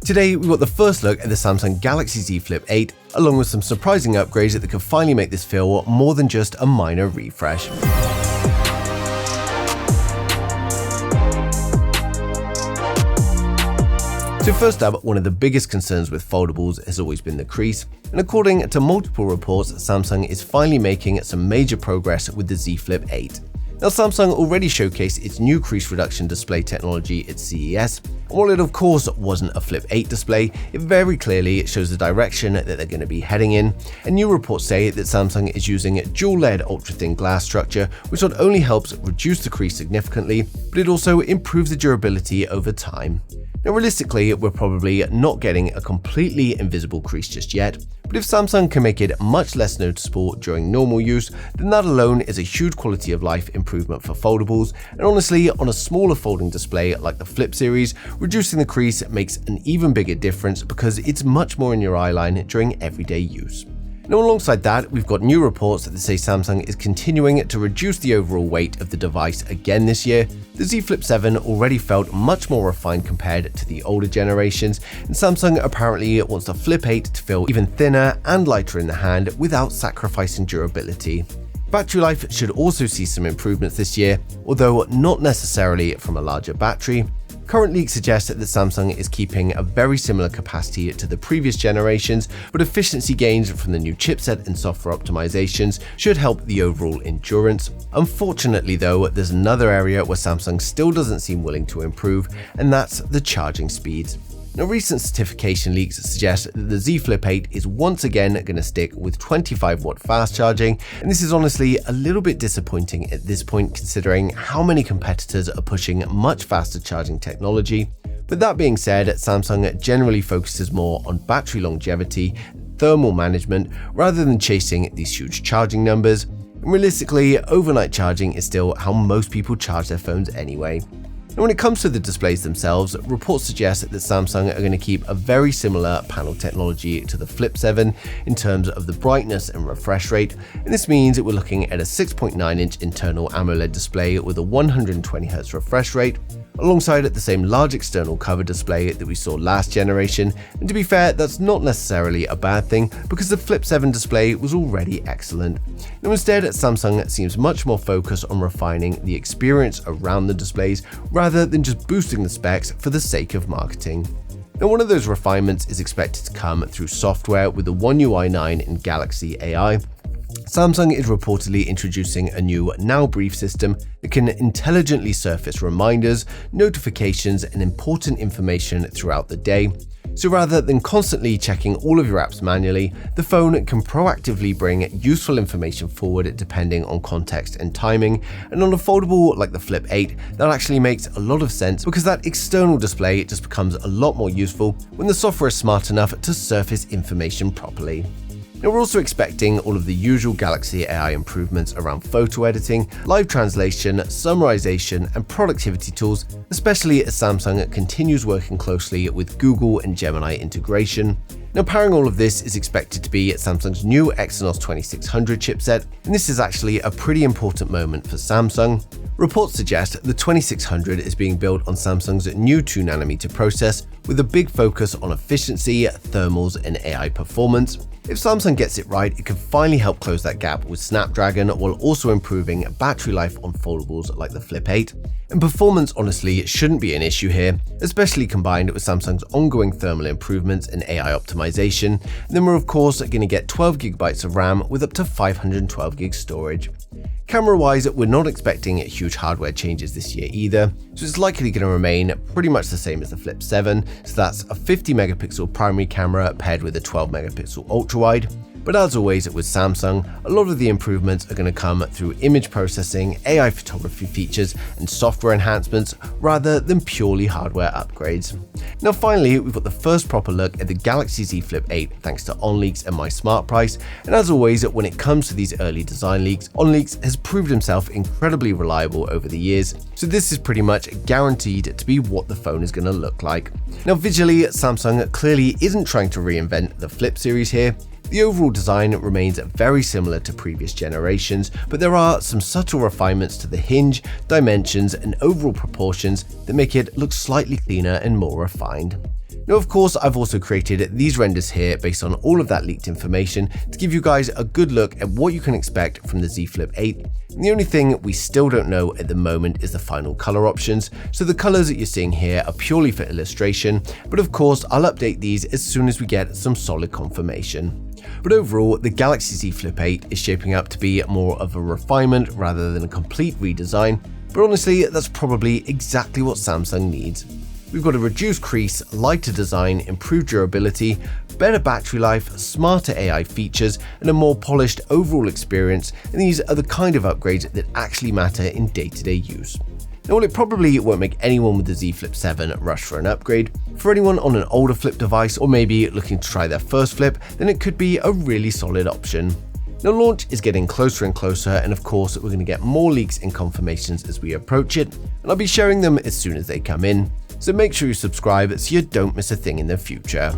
Today, we've got the first look at the Samsung Galaxy Z Flip 8, along with some surprising upgrades that could finally make this feel more than just a minor refresh. So first up, one of the biggest concerns with foldables has always been the crease, and according to multiple reports, Samsung is finally making some major progress with the Z Flip 8. Now, Samsung already showcased its new crease reduction display technology at CES, and while it of course wasn't a Flip 8 display, it very clearly shows the direction that they're going to be heading in, and new reports say that Samsung is using dual LED ultra-thin glass structure, which not only helps reduce the crease significantly, but it also improves the durability over time. Now, realistically, we're probably not getting a completely invisible crease just yet, but if Samsung can make it much less noticeable during normal use, then that alone is a huge quality of life improvement for foldables, and honestly, on a smaller folding display like the Flip series, reducing the crease makes an even bigger difference because it's much more in your eye line during everyday use. Now, alongside that, we've got new reports that say Samsung is continuing to reduce the overall weight of the device again this year. The Z Flip 7 already felt much more refined compared to the older generations, and Samsung apparently wants the Flip 8 to feel even thinner and lighter in the hand without sacrificing durability. Battery life should also see some improvements this year, although not necessarily from a larger battery. Current leaks suggest that Samsung is keeping a very similar capacity to the previous generations, but efficiency gains from the new chipset and software optimizations should help the overall endurance. Unfortunately though, there's another area where Samsung still doesn't seem willing to improve, and that's the charging speeds. Now, recent certification leaks suggest that the Z Flip 8 is once again going to stick with 25-watt fast charging, and this is honestly a little bit disappointing at this point considering how many competitors are pushing much faster charging technology. But that being said, Samsung generally focuses more on battery longevity, thermal management, rather than chasing these huge charging numbers. And realistically, overnight charging is still how most people charge their phones anyway. And when it comes to the displays themselves, reports suggest that Samsung are going to keep a very similar panel technology to the Flip 7 in terms of the brightness and refresh rate, and this means that we're looking at a 6.9-inch internal AMOLED display with a 120Hz refresh rate, alongside the same large external cover display that we saw last generation. And to be fair, that's not necessarily a bad thing because the Flip 7 display was already excellent. Now, instead, Samsung seems much more focused on refining the experience around the displays rather than just boosting the specs for the sake of marketing. Now, one of those refinements is expected to come through software with the One UI 9 and Galaxy AI. Samsung is reportedly introducing a new Now Brief system that can intelligently surface reminders, notifications, and important information throughout the day. So rather than constantly checking all of your apps manually, the phone can proactively bring useful information forward depending on context and timing. And on a foldable like the Flip 8, that actually makes a lot of sense because that external display just becomes a lot more useful when the software is smart enough to surface information properly. Now, we're also expecting all of the usual Galaxy AI improvements around photo editing, live translation, summarization, and productivity tools, especially as Samsung continues working closely with Google and Gemini integration. Now, powering all of this is expected to be Samsung's new Exynos 2600 chipset, and this is actually a pretty important moment for Samsung. Reports suggest the 2600 is being built on Samsung's new 2nm process with a big focus on efficiency, thermals, and AI performance. If Samsung gets it right, it could finally help close that gap with Snapdragon while also improving battery life on foldables like the Flip 8. And performance honestly shouldn't be an issue here, especially combined with Samsung's ongoing thermal improvements and AI optimization. And then we're of course going to get 12GB of RAM with up to 512GB storage. Camera-wise, we're not expecting huge hardware changes this year either, so it's likely going to remain pretty much the same as the Flip 7, so that's a 50MP primary camera paired with a 12MP ultra-wide. But as always with Samsung, a lot of the improvements are going to come through image processing, AI photography features, and software enhancements rather than purely hardware upgrades. Now finally, we've got the first proper look at the Galaxy Z Flip 8 thanks to OnLeaks and My Smart Price, and as always when it comes to these early design leaks, OnLeaks has proved himself incredibly reliable over the years, so this is pretty much guaranteed to be what the phone is going to look like. Now visually, Samsung clearly isn't trying to reinvent the Flip series here. The overall design remains very similar to previous generations, but there are some subtle refinements to the hinge, dimensions, and overall proportions that make it look slightly cleaner and more refined. Now, of course, I've also created these renders here based on all of that leaked information to give you guys a good look at what you can expect from the Z Flip 8. And the only thing we still don't know at the moment is the final color options, so the colors that you're seeing here are purely for illustration, but of course I'll update these as soon as we get some solid confirmation. But overall, the Galaxy Z Flip 8 is shaping up to be more of a refinement rather than a complete redesign, but honestly, that's probably exactly what Samsung needs. We've got a reduced crease, lighter design, improved durability, better battery life, smarter AI features, and a more polished overall experience, and these are the kind of upgrades that actually matter in day-to-day use. Now, while it probably won't make anyone with the Z Flip 7 rush for an upgrade, for anyone on an older Flip device or maybe looking to try their first Flip, then it could be a really solid option. Now, launch is getting closer and closer, and of course we're going to get more leaks and confirmations as we approach it, and I'll be sharing them as soon as they come in. So make sure you subscribe so you don't miss a thing in the future.